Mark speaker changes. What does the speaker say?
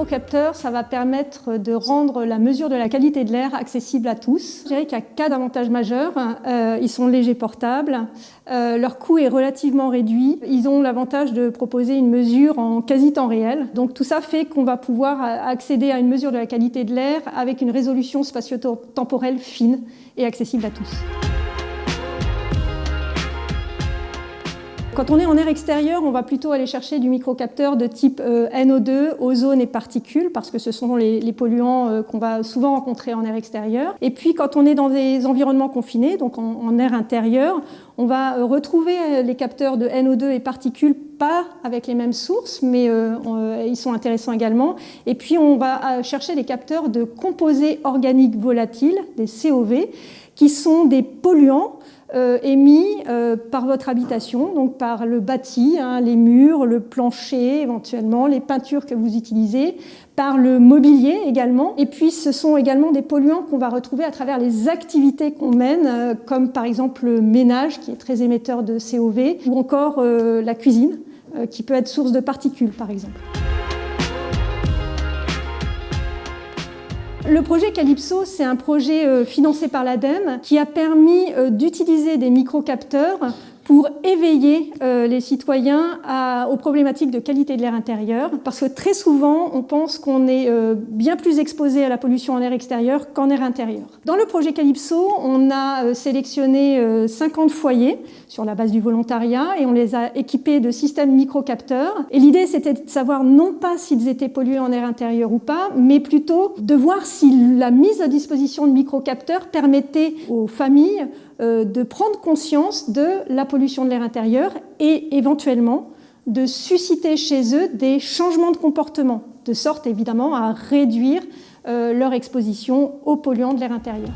Speaker 1: microcapteurs, ça va permettre de rendre la mesure de la qualité de l'air accessible à tous. Je dirais qu'il y a 4 avantages majeurs. Ils sont légers portables, leur coût est relativement réduit. Ils ont l'avantage de proposer une mesure en quasi-temps réel. Donc tout ça fait qu'on va pouvoir accéder à une mesure de la qualité de l'air avec une résolution spatio-temporelle fine et accessible à tous. Quand on est en air extérieur, on va plutôt aller chercher du microcapteur de type NO2, ozone et particules, parce que ce sont les polluants qu'on va souvent rencontrer en air extérieur. Et puis quand on est dans des environnements confinés, donc en air intérieur, on va retrouver les capteurs de NO2 et particules, pas avec les mêmes sources, mais ils sont intéressants également. Et puis on va chercher les capteurs de composés organiques volatiles, des COV, qui sont des polluants émis par votre habitation, donc par le bâti, les murs, le plancher éventuellement, les peintures que vous utilisez, par le mobilier également. Et puis ce sont également des polluants qu'on va retrouver à travers les activités qu'on mène, comme par exemple le ménage qui est très émetteur de COV, ou encore la cuisine qui peut être source de particules par exemple. Le projet Calypso, c'est un projet financé par l'ADEME qui a permis d'utiliser des microcapteurs pour éveiller les citoyens aux problématiques de qualité de l'air intérieur, parce que très souvent, on pense qu'on est bien plus exposé à la pollution en air extérieur qu'en air intérieur. Dans le projet Calypso, on a sélectionné 50 foyers sur la base du volontariat et on les a équipés de systèmes microcapteurs. Et l'idée, c'était de savoir non pas s'ils étaient pollués en air intérieur ou pas, mais plutôt de voir si la mise à disposition de microcapteurs permettait aux familles de prendre conscience de la pollution de l'air intérieur et éventuellement de susciter chez eux des changements de comportement, de sorte évidemment à réduire leur exposition aux polluants de l'air intérieur.